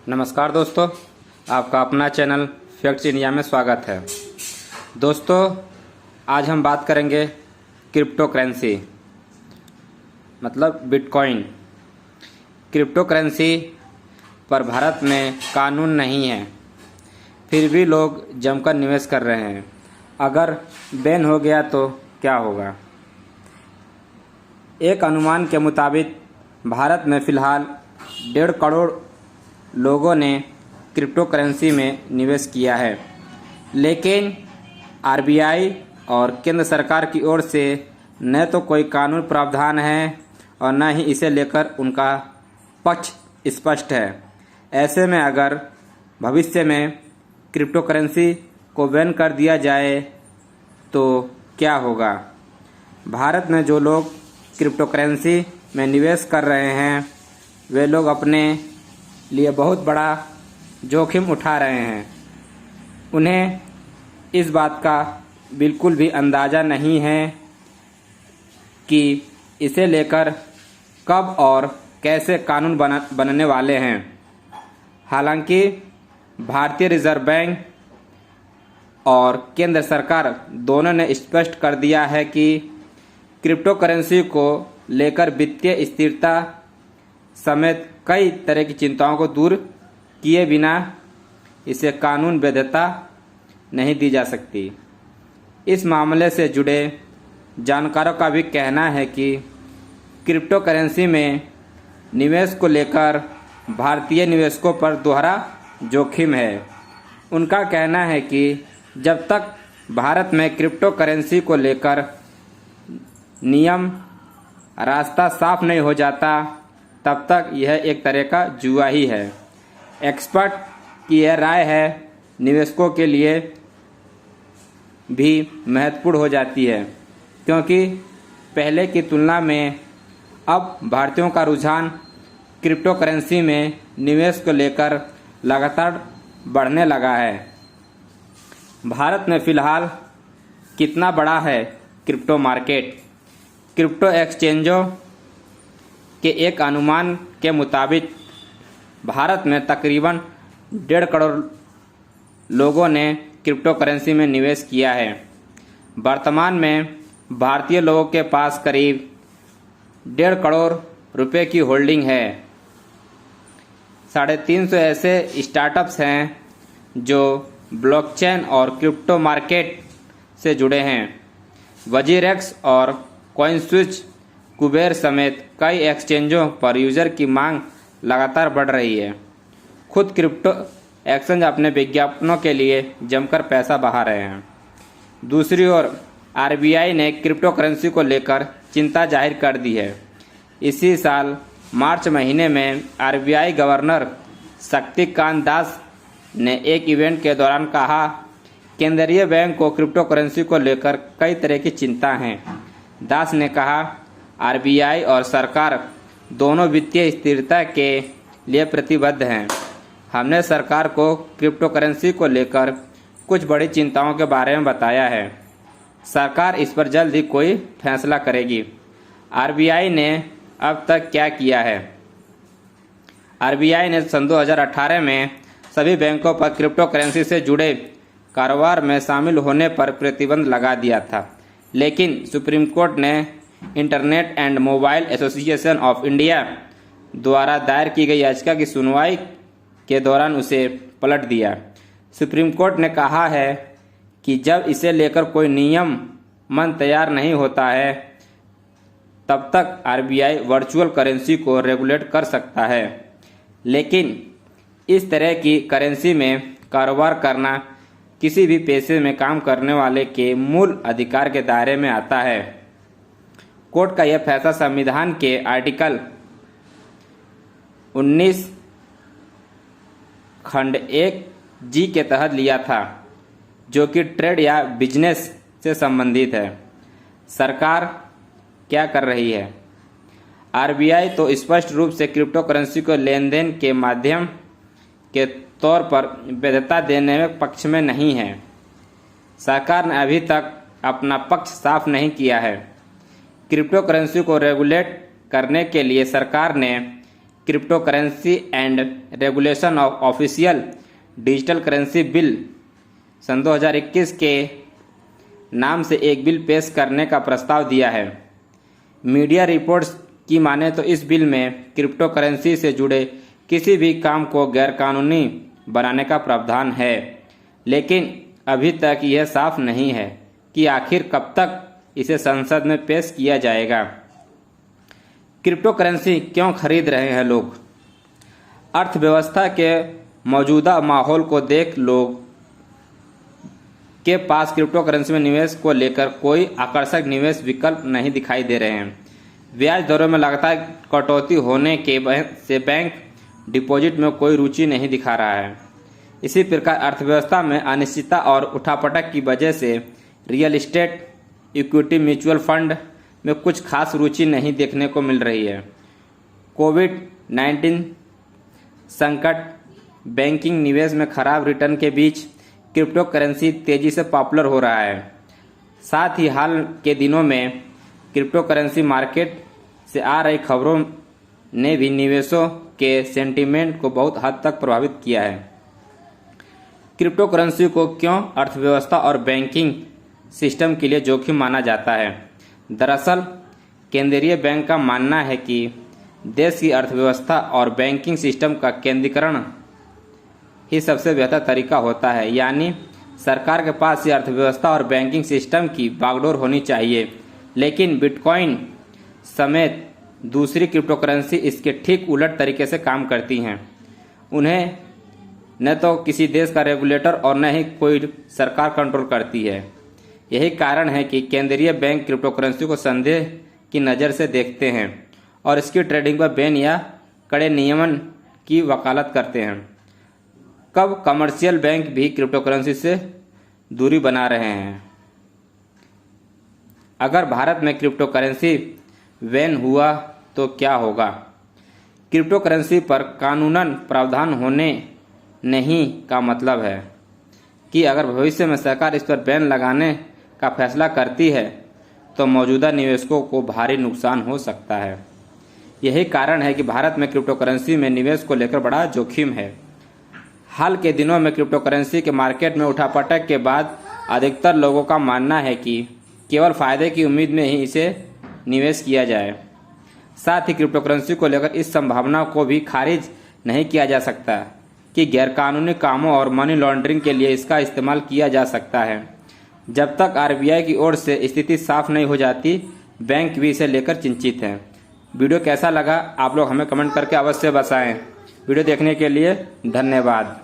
नमस्कार दोस्तों, आपका अपना चैनल फैक्ट्स इंडिया में स्वागत है। दोस्तों, आज हम बात करेंगे क्रिप्टो करेंसी मतलब बिटकॉइन। क्रिप्टो करेंसी पर भारत में कानून नहीं है, फिर भी लोग जमकर निवेश कर रहे हैं। अगर बैन हो गया तो क्या होगा? एक अनुमान के मुताबिक भारत में फ़िलहाल 1.5 करोड़ लोगों ने क्रिप्टो करेंसी में निवेश किया है, लेकिन आरबीआई और केंद्र सरकार की ओर से न तो कोई कानूनी प्रावधान है और न ही इसे लेकर उनका पक्ष स्पष्ट है। ऐसे में अगर भविष्य में क्रिप्टो करेंसी को बैन कर दिया जाए तो क्या होगा? भारत में जो लोग क्रिप्टो करेंसी में निवेश कर रहे हैं वे लोग अपने लिए बहुत बड़ा जोखिम उठा रहे हैं। उन्हें इस बात का बिल्कुल भी अंदाज़ा नहीं है कि इसे लेकर कब और कैसे कानून बनने वाले हैं। हालांकि भारतीय रिजर्व बैंक और केंद्र सरकार दोनों ने स्पष्ट कर दिया है कि क्रिप्टो करेंसी को लेकर वित्तीय स्थिरता समेत कई तरह की चिंताओं को दूर किए बिना इसे कानून वैधता नहीं दी जा सकती। इस मामले से जुड़े जानकारों का भी कहना है कि क्रिप्टो करेंसी में निवेश को लेकर भारतीय निवेशकों पर दोहरा जोखिम है। उनका कहना है कि जब तक भारत में क्रिप्टो करेंसी को लेकर नियम रास्ता साफ नहीं हो जाता तब तक यह एक तरह का जुआ ही है। एक्सपर्ट की यह राय है निवेशकों के लिए भी महत्वपूर्ण हो जाती है, क्योंकि पहले की तुलना में अब भारतीयों का रुझान क्रिप्टो करेंसी में निवेश को लेकर लगातार बढ़ने लगा है। भारत में फ़िलहाल कितना बड़ा है क्रिप्टो मार्केट? क्रिप्टो एक्सचेंजों के एक अनुमान के मुताबिक भारत में तकरीबन 1.5 करोड़ लोगों ने क्रिप्टो करेंसी में निवेश किया है। वर्तमान में भारतीय लोगों के पास करीब 1.5 करोड़ रुपए की होल्डिंग है। 350 ऐसे स्टार्टअप्स हैं जो ब्लॉकचेन और क्रिप्टो मार्केट से जुड़े हैं। वजीरेक्स और कॉइनस्विच, कुबेर समेत कई एक्सचेंजों पर यूजर की मांग लगातार बढ़ रही है। खुद क्रिप्टो एक्सचेंज अपने विज्ञापनों के लिए जमकर पैसा बहा रहे हैं। दूसरी ओर आरबीआई ने क्रिप्टो करेंसी को लेकर चिंता जाहिर कर दी है। इसी साल मार्च महीने में आरबीआई गवर्नर शक्तिकांत दास ने एक इवेंट के दौरान कहा, केंद्रीय बैंक को क्रिप्टो करेंसी को लेकर कई तरह की चिंता है। दास ने कहा, आरबीआई और सरकार दोनों वित्तीय स्थिरता के लिए प्रतिबद्ध हैं। हमने सरकार को क्रिप्टो करेंसी को लेकर कुछ बड़ी चिंताओं के बारे में बताया है। सरकार इस पर जल्द ही कोई फैसला करेगी। आरबीआई ने अब तक क्या किया है? आरबीआई ने सन 2018 में सभी बैंकों पर क्रिप्टो करेंसी से जुड़े कारोबार में शामिल होने पर प्रतिबंध लगा दिया था, लेकिन सुप्रीम कोर्ट ने internet and mobile association of India द्वारा दायर की गई याचिका की सुनवाई के दौरान उसे पलट दिया। सुप्रीम कोर्ट ने कहा है कि जब इसे लेकर कोई नियम मन तैयार नहीं होता है तब तक आरबीआई वर्चुअल करेंसी को रेगुलेट कर सकता है, लेकिन इस तरह की करेंसी में कारोबार करना किसी भी पेशे में काम करने वाले के मूल अधिकार के दायरे में आता है। कोर्ट का यह फैसला संविधान के आर्टिकल 19 खंड 1 जी के तहत लिया था, जो कि ट्रेड या बिजनेस से संबंधित है। सरकार क्या कर रही है? आरबीआई तो स्पष्ट रूप से क्रिप्टो करेंसी को लेन देन के माध्यम के तौर पर वैधता देने में पक्ष में नहीं है। सरकार ने अभी तक अपना पक्ष साफ नहीं किया है। क्रिप्टो करेंसी को रेगुलेट करने के लिए सरकार ने crypto currency and regulation of official digital currency bill सन 2021 के नाम से एक बिल पेश करने का प्रस्ताव दिया है। मीडिया रिपोर्ट्स की माने तो इस बिल में क्रिप्टो करेंसी से जुड़े किसी भी काम को गैरकानूनी बनाने का प्रावधान है, लेकिन अभी तक यह साफ नहीं है कि आखिर कब तक इसे संसद में पेश किया जाएगा। क्रिप्टो करेंसी क्यों खरीद रहे हैं लोग? अर्थव्यवस्था के मौजूदा माहौल को देख लोग के पास क्रिप्टो करेंसी में निवेश को लेकर कोई आकर्षक निवेश विकल्प नहीं दिखाई दे रहे हैं। ब्याज दरों में लगातार कटौती होने के से बैंक डिपॉजिट में कोई रुचि नहीं दिखा रहा है। इसी प्रकार अर्थव्यवस्था में अनिश्चितता और उठापटक की वजह से real estate, equity, mutual fund में कुछ खास रुचि नहीं देखने को मिल रही है। कोविड-19 संकट, बैंकिंग, निवेश में खराब रिटर्न के बीच क्रिप्टो करेंसी तेजी से पॉपुलर हो रहा है। साथ ही हाल के दिनों में क्रिप्टो करेंसी मार्केट से आ रही खबरों ने भी निवेशों के सेंटीमेंट को बहुत हद तक प्रभावित किया है। क्रिप्टो करेंसी को क्यों अर्थव्यवस्था और बैंकिंग सिस्टम के लिए जोखिम माना जाता है? दरअसल केंद्रीय बैंक का मानना है कि देश की अर्थव्यवस्था और बैंकिंग सिस्टम का केंद्रीकरण ही सबसे बेहतर तरीका होता है। यानी सरकार के पास ही अर्थव्यवस्था और बैंकिंग सिस्टम की बागडोर होनी चाहिए, लेकिन बिटकॉइन समेत दूसरी क्रिप्टो करेंसी इसके ठीक उलट तरीके से काम करती हैं। उन्हें न तो किसी देश का रेगुलेटर और न ही कोई सरकार कंट्रोल करती है। यही कारण है कि केंद्रीय बैंक क्रिप्टो करेंसी को संदेह की नज़र से देखते हैं और इसकी ट्रेडिंग पर बैन या कड़े नियमन की वकालत करते हैं। कब कमर्शियल बैंक भी क्रिप्टो करेंसी से दूरी बना रहे हैं। अगर भारत में क्रिप्टो करेंसी बैन हुआ तो क्या होगा? क्रिप्टो करेंसी पर कानूनन प्रावधान होने नहीं का मतलब है कि अगर भविष्य में सरकार इस पर बैन लगाने का फैसला करती है तो मौजूदा निवेशकों को भारी नुकसान हो सकता है। यही कारण है कि भारत में क्रिप्टो करेंसी में निवेश को लेकर बड़ा जोखिम है। हाल के दिनों में क्रिप्टो करेंसी के मार्केट में उठापटक के बाद अधिकतर लोगों का मानना है कि केवल फायदे की उम्मीद में ही इसे निवेश किया जाए। साथ ही क्रिप्टो करेंसी को लेकर इस संभावना को भी खारिज नहीं किया जा सकता कि गैरकानूनी कामों और मनी लॉन्ड्रिंग के लिए इसका इस्तेमाल किया जा सकता है। जब तक आरबीआई की ओर से स्थिति साफ नहीं हो जाती, बैंक भी इसे लेकर चिंतित हैं। वीडियो कैसा लगा आप लोग हमें कमेंट करके अवश्य बताएं। वीडियो देखने के लिए धन्यवाद।